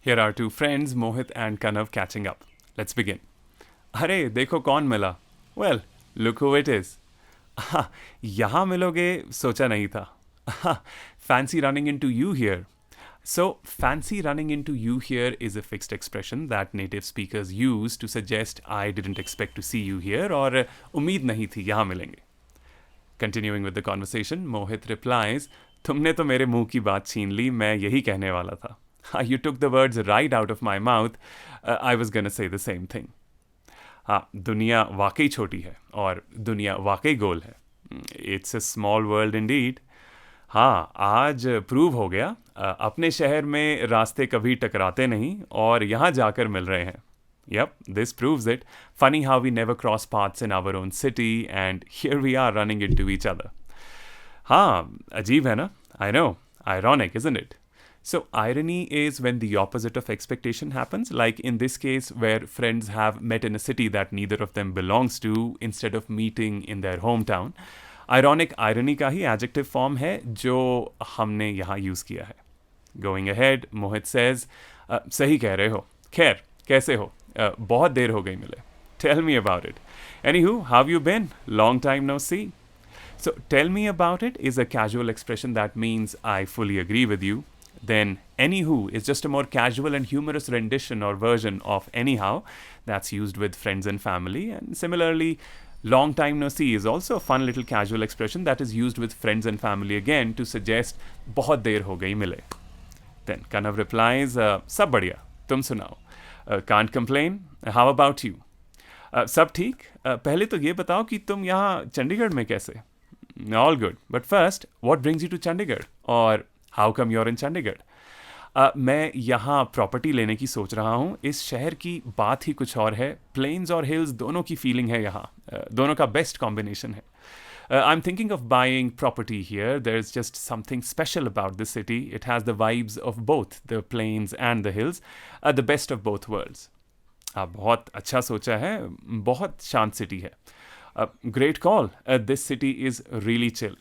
Here are two friends, Mohit and Kanav, catching up. Let's begin. अरे देखो कौन मिला. Well, look who it is. यहाँ मिलोगे सोचा नहीं था. Fancy running into you here. So, fancy running into you here is a fixed expression that native speakers use to suggest I didn't expect to see you here और उम्मीद नहीं थी यहाँ मिलेंगे. Continuing with the conversation, Mohit replies, तुमने तो मेरे मुंह की बात छीन ली, मैं यही कहने वाला था. You took the words right out of my mouth. I was gonna say the same thing. हाँ, दुनिया वाकई छोटी है और दुनिया वाकई गोल है. It's a small world indeed. हाँ, आज प्रूव हो गया. अपने शहर में रास्ते कभी टकराते नहीं और यहाँ जाकर मिल रहे हैं. Yep, this proves it. Funny how we never cross paths in our own city and here we are running into each other. हाँ, अजीब है ना? I know. Ironic, isn't it? So, irony is when the opposite of expectation happens, like in this case where friends have met in a city that neither of them belongs to instead of meeting in their hometown. Ironic irony का ही adjective form है जो हमने यहाँ use किया है. Going ahead, Mohit says, सही कह रहे हो. खैर, कैसे हो? बहुत देर हो गई मिले. Tell me about it. Anywho, how have you been? Long time no see. So, tell me about it is a casual expression that means I fully agree with you. Then, anywho is just a more casual and humorous rendition or version of anyhow that's used with friends and family. And similarly, long time no see is also a fun little casual expression that is used with friends and family again to suggest बहुत देर हो गई मिले. Then Kanav replies, सब बढ़िया, तुम सुनाओ. Can't complain. How about you? सब ठीक. पहले तो ये बताओ कि तुम यहाँ चंडीगढ़ में कैसे? All good. But first, what brings you to Chandigarh? Or how come you're in Chandigarh? मैं यहाँ प्रॉपर्टी लेने की सोच रहा हूँ. इस शहर की बात ही कुछ और है. प्लेन्स और हिल्स दोनों की फीलिंग है यहाँ. दोनों का बेस्ट कॉम्बिनेशन है. I'm thinking of buying property here. There's just something special about this city. It has the vibes of both the plains and the hills. The best of both worlds. बहुत अच्छा सोचा है. बहुत शांत city है. Great call. This city is really chill.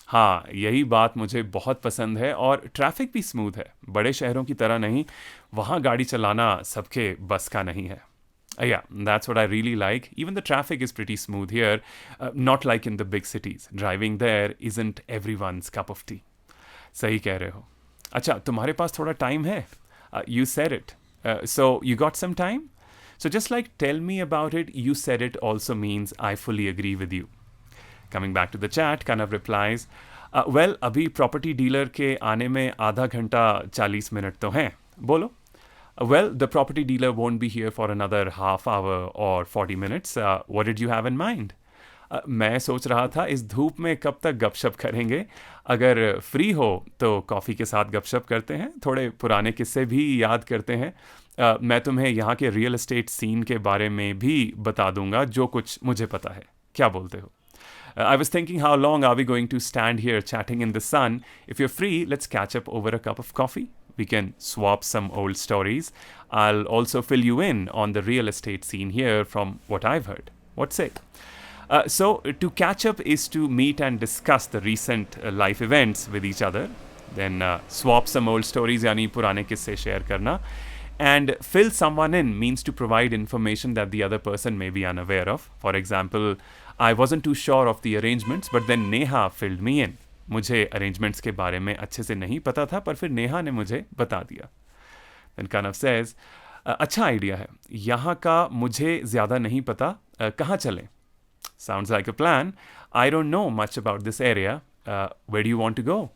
हाँ, यही बात मुझे बहुत पसंद है और ट्रैफिक भी स्मूथ है. बड़े शहरों की तरह नहीं. वहाँ गाड़ी चलाना सबके बस का नहीं है. Yeah, that's what I really like. Even the traffic is pretty smooth here. Not like in the big cities. Driving there isn't everyone's cup of tea. सही कह रहे हो. अच्छा, तुम्हारे पास थोड़ा टाइम है? You said it. So, you got some time? So just like tell me about it, you said it also means I fully agree with you. Coming back to the chat, Kanav replies, well, अभी property dealer के आने में आधा घंटा 40 minute तो हैं. बोलो. Well, the property dealer won't be here for another half hour or 40 minutes. What did you have in mind? मैं सोच रहा था इस धूप में कब तक गपशप करेंगे. अगर फ्री हो तो कॉफ़ी के साथ गपशप करते हैं. थोड़े पुराने किस्से भी याद करते हैं. मैं तुम्हें यहाँ के रियल एस्टेट सीन के बारे में भी बता दूंगा जो कुछ मुझे पता है. क्या बोलते हो? I was thinking how long are we going to stand here chatting in the sun? If you're free, let's catch up over a cup of coffee. We can swap some old stories. I'll also fill you in on the real estate scene here from what I've heard. What say? So, to catch up is to meet and discuss the recent life events with each other. Then swap some old stories, यानी पुराने किस्से share करना. And fill someone in means to provide information that the other person may be unaware of. For example, I wasn't too sure of the arrangements, but then Neha filled me in. मुझे arrangements के बारे में अच्छे से नहीं पता था, पर फिर नेहा ने मुझे बता दिया. Then Kanav says, अच्छा आइडिया है. यहाँ का मुझे ज़्यादा नहीं पता. कहाँ चलें? Sounds like a plan. I don't know much about this area. Where do you want to go?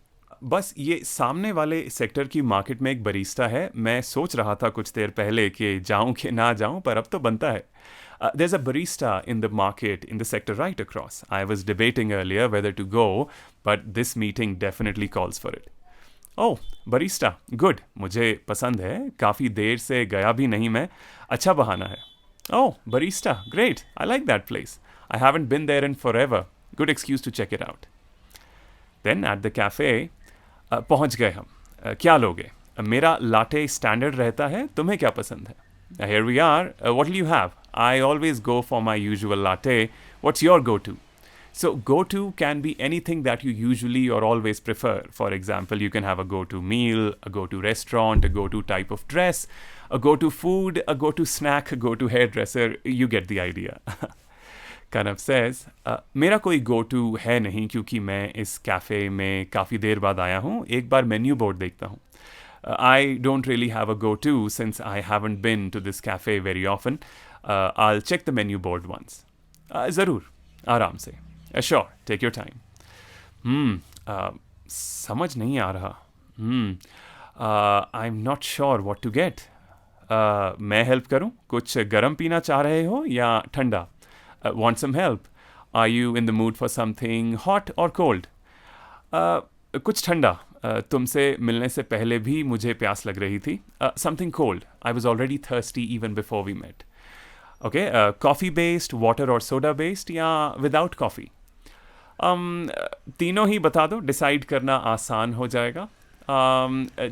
बस ये सामने वाले सेक्टर की मार्केट में एक बरिस्टा है. मैं सोच रहा था कुछ देर पहले कि जाऊं कि ना जाऊं, पर अब तो बनता है. There's a barista in the market in the sector right across. I was debating earlier whether to go, but this meeting definitely calls for it. Oh, barista, good. मुझे पसंद है. काफ़ी देर से गया भी नहीं मैं. अच्छा बहाना है. Oh, barista, great. I like that place. I haven't been there in forever. Good excuse to check it out. Then at the cafe, पहुंच गए हम. क्या लोगे? मेरा लाटे स्टैंडर्ड रहता है. तुम्हें क्या पसंद है? Here we are. What will you have? I always go for my usual latte. What's your go-to? So go-to can be anything that you usually or always prefer. For example, you can have a go-to meal, a go-to restaurant, a go-to type of dress, a go-to food, a go-to snack, a go-to hairdresser. You get the idea. Kanav says, मेरा कोई go to है नहीं क्योंकि मैं इस cafe में काफ़ी देर बाद आया हूँ. एक बार मेन्यू बोर्ड देखता हूँ. I don't really have a go-to since I haven't been to this cafe very often. I'll check the menu board once. ज़रूर, आराम से. Sure, take your time. समझ नहीं आ रहा. I'm not sure what to get. मैं help करूँ? कुछ गर्म पीना चाह रहे हो या ठंडा? Want some help? Are you in the mood for something hot or cold? कुछ ठंडा. तुमसे मिलने से पहले भी मुझे प्यास लग रही थी. Something cold. I was already thirsty even before we met. Okay, coffee based, water or soda based या without coffee? तीनों ही बता दो. डिसाइड करना आसान हो जाएगा.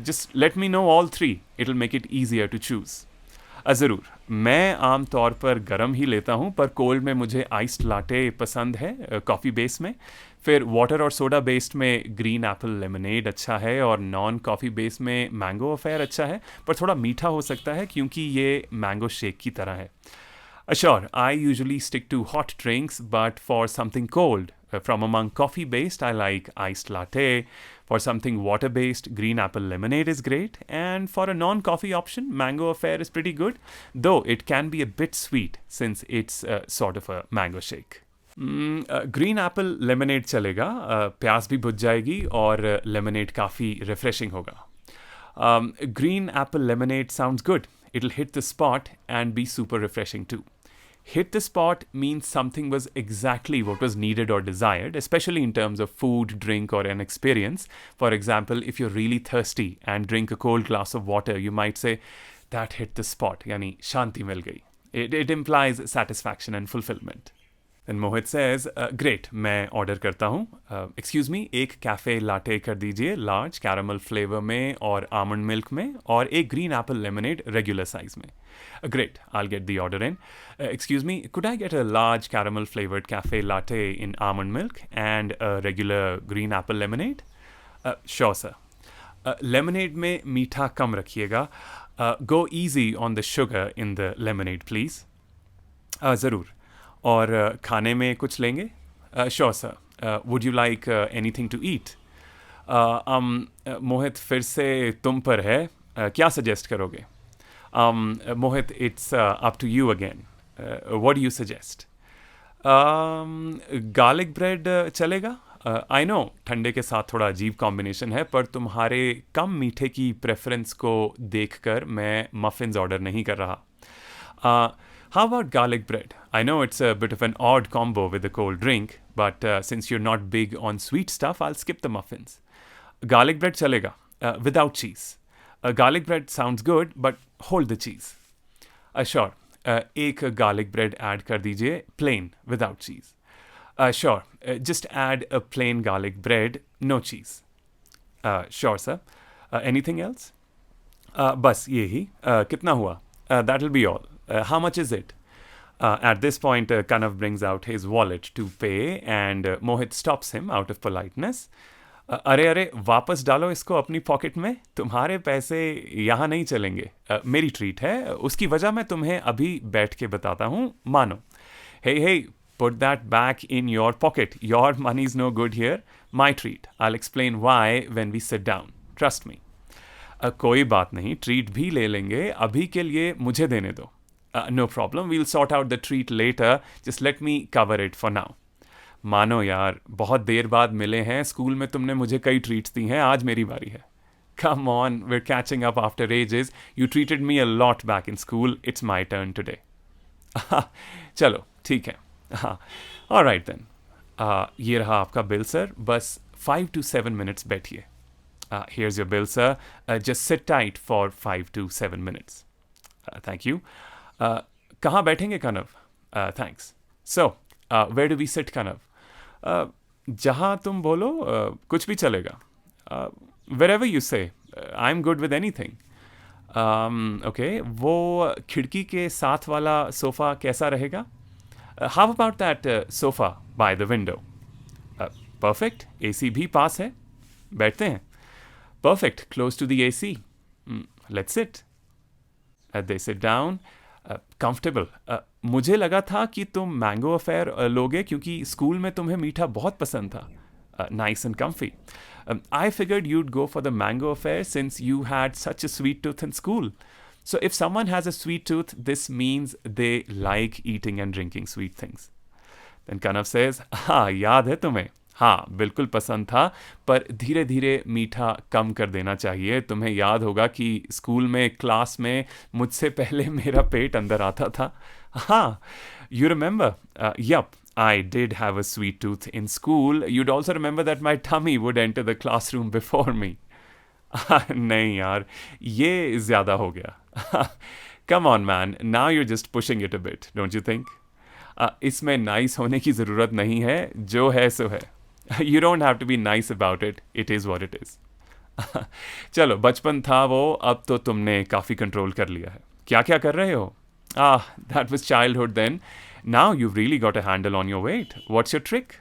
Just let me know all three. It'll make it easier to choose. ज़रूर. मैं आम तौर पर गरम ही लेता हूँ, पर कोल्ड में मुझे आइस्ड लाटे पसंद है कॉफ़ी बेस में. फिर वाटर और सोडा बेस्ड में ग्रीन एप्पल लेमनेड अच्छा है, और नॉन कॉफ़ी बेस में मैंगो अफेयर अच्छा है, पर थोड़ा मीठा हो सकता है क्योंकि ये मैंगो शेक की तरह है. Sure, I usually stick to hot drinks, but for something cold, from among coffee-based, I like iced latte. For something water-based, green apple lemonade is great. And for a non-coffee option, mango affair is pretty good, though it can be a bit sweet since it's sort of a mango shake. Green Apple lemonade चलेगा. प्यास भी बुझ जाएगी और lemonade काफ़ी refreshing होगा. Green apple lemonade sounds good. It'll hit the spot and be super refreshing too. Hit the spot means something was exactly what was needed or desired, especially in terms of food, drink, or an experience. For example, if you're really thirsty and drink a cold glass of water, you might say, that hit the spot, yani shanti mil gayi. It implies satisfaction and fulfillment. Then Mohit says, great, मैं order करता हूँ. Excuse me, एक cafe latte कर दीजिए, large caramel flavour में और almond milk में, और एक green Apple lemonade regular size में. Great, I'll get the order in. Excuse me, could I get a large caramel flavored cafe latte in almond milk and a regular green apple lemonade? Sure, sir. Lemonade में मीठा कम रखिएगा. Go easy on the sugar in the lemonade, please. ज़रूर. और खाने में कुछ लेंगे? Sure, sir. Would you like anything to eat? मोहित फिर से तुम पर है. क्या सजेस्ट करोगे? Mohit, it's up to you again. What do you suggest? Garlic bread चलेगा? I know ठंडे के साथ थोड़ा अजीब कॉम्बिनेशन है, पर तुम्हारे कम मीठे की प्रेफरेंस को देखकर मैं मफिन्स ऑर्डर नहीं कर रहा. How about garlic bread? I know it's a bit of an odd combo with a cold drink, but since you're not big on sweet stuff, I'll skip the muffins. Garlic bread चलेगा, without cheese. Garlic bread sounds good, but hold the cheese. Sure. एक garlic bread add कर दीजिए, plain, without cheese. Sure. Just add a plain garlic bread, no cheese. Sure, sir. Anything else? बस ये ही. कितना हुआ? That'll be all. How much is it? At this point, Kanav brings out his wallet to pay, and Mohit stops him out of politeness. अरे अरे, वापस डालो इसको अपनी पॉकेट में. तुम्हारे पैसे यहाँ नहीं चलेंगे. मेरी ट्रीट है, उसकी वजह मैं तुम्हें अभी बैठ के बताता हूँ, मानो. Hey, put that back in your pocket. Your money's no good here. My treat. I'll explain why when we sit down. Trust me. कोई बात नहीं, ट्रीट भी ले लेंगे. अभी के लिए मुझे देने दो. No problem. We'll sort out the treat later. Just let me cover it for now. मानो यार, बहुत देर बाद मिले हैं. स्कूल में तुमने मुझे कई ट्रीट्स दी हैं, आज मेरी बारी है. Come on, we're catching up after ages. You treated me a lot back in school. It's my turn today. चलो, ठीक है. All right then. ये रहा आपका बिल सर. बस 5 to 7 minutes बैठिए. Here's your bill, sir. Just sit tight for 5 to 7 minutes. Thank you. कहाँ बैठेंगे कनव? Thanks. So, where do we sit कनव? जहाँ तुम बोलो, कुछ भी चलेगा. Wherever you say. I'm good with anything. Okay. वो खिड़की के साथ वाला सोफ़ा कैसा रहेगा? How about that sofa by the window? Perfect, AC भी पास है, बैठते हैं. Perfect, close to the AC. Let's sit. They sit down. Comfortable. मुझे लगा था कि तुम मैंगो अफेयर लोगे क्योंकि स्कूल में तुम्हें मीठा बहुत पसंद था. Nice and comfy. I figured you'd go for the mango affair since you had such a sweet tooth in school. So if someone has a sweet tooth, this means they like eating and drinking sweet things. Then Kanav says, हाँ याद है तुम्हें. हाँ बिल्कुल पसंद था, पर धीरे धीरे मीठा कम कर देना चाहिए. तुम्हें याद होगा कि स्कूल में क्लास में मुझसे पहले मेरा पेट अंदर आता था. हाँ, you remember? Yup, I did have a sweet tooth in school. You'd also remember that my tummy would enter the classroom before me. नहीं यार, ये ज़्यादा हो गया. Come on man, now you're just pushing it a bit, don't you think? इसमें nice होने की ज़रूरत नहीं है, जो है सो है. You don't have to be nice about it, it is what it is. चलो, बचपन था वो, अब तो तुमने काफ़ी कंट्रोल कर लिया है. क्या क्या कर रहे हो? That was childhood then. Now you've really got a handle on your weight. What's your trick?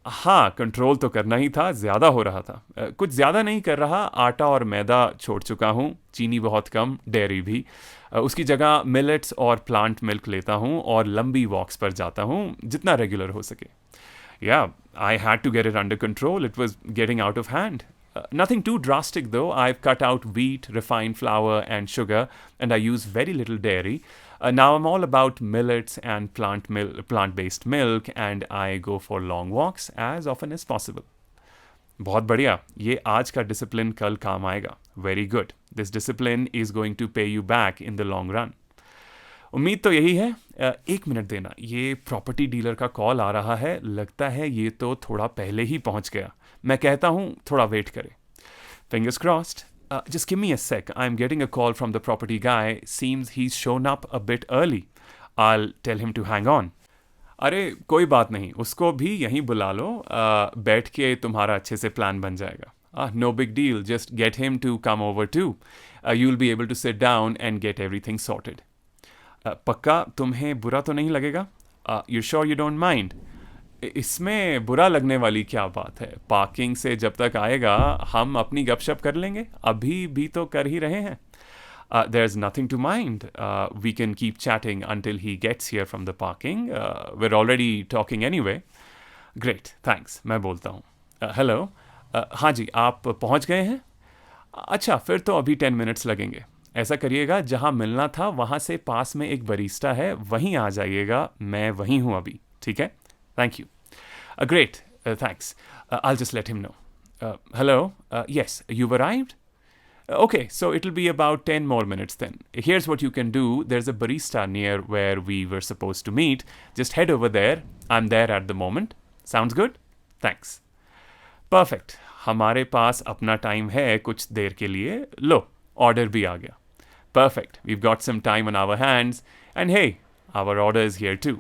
हाँ, कंट्रोल तो करना ही था, ज़्यादा हो रहा था. कुछ ज़्यादा नहीं कर रहा, आटा और मैदा छोड़ चुका हूँ, चीनी बहुत कम, डेयरी भी. उसकी जगह मिलेट्स और प्लांट मिल्क लेता हूँ और लंबी वॉक्स पर जाता हूँ, जितना रेगुलर हो सके. Yeah, I had to get it under control. It was getting out of hand. Nothing too drastic though. I've cut out wheat, refined flour, and sugar, and I use very little dairy. Now I'm all about millets and plant-based milk, and I go for long walks as often as possible. बहुत बढ़िया, ये आज का discipline कल काम आएगा. Very good. This discipline is going to pay you back in the long run. उम्मीद तो यही है. 1 मिनट देना, ये प्रॉपर्टी डीलर का कॉल आ रहा है. लगता है ये तो थोड़ा पहले ही पहुंच गया. मैं कहता हूँ थोड़ा वेट करे. Fingers crossed. Just give me a sec. I'm getting a call from the property guy. Seems he's shown up a bit early. I'll tell him to hang on. अरे कोई बात नहीं, उसको भी यहीं बुला लो. बैठ के तुम्हारा अच्छे से प्लान बन जाएगा. No big deal. Just get him to come over too. You'll be able to sit down and get everything sorted. पक्का तुम्हें बुरा तो नहीं लगेगा? You sure you don't mind? इसमें बुरा लगने वाली क्या बात है? पार्किंग से जब तक आएगा हम अपनी गपशप कर लेंगे. अभी भी तो कर ही रहे हैं. There's nothing to mind. We can keep chatting until he gets here from the parking. We're already talking anyway. Great, thanks. मैं बोलता हूँ. Hello. हाँ जी, आप पहुँच गए हैं? अच्छा, फिर तो अभी 10 मिनट्स लगेंगे. ऐसा करिएगा, जहाँ मिलना था वहाँ से पास में एक बरिस्टा है, वहीं आ जाइएगा. मैं वहीं हूँ अभी. ठीक है? Thank you. Great. Thanks. I'll just let him know. Hello? Yes, you've arrived? Okay, so it'll be about 10 more minutes then. Here's what you can do. There's a barista near where we were supposed to meet. Just head over there. I'm there at the moment. Sounds good? Thanks. Perfect. हमारे पास अपना time है कुछ देर के लिए. लो, order भी आ गया. Perfect. We've got some time on our hands. And hey, our order is here too.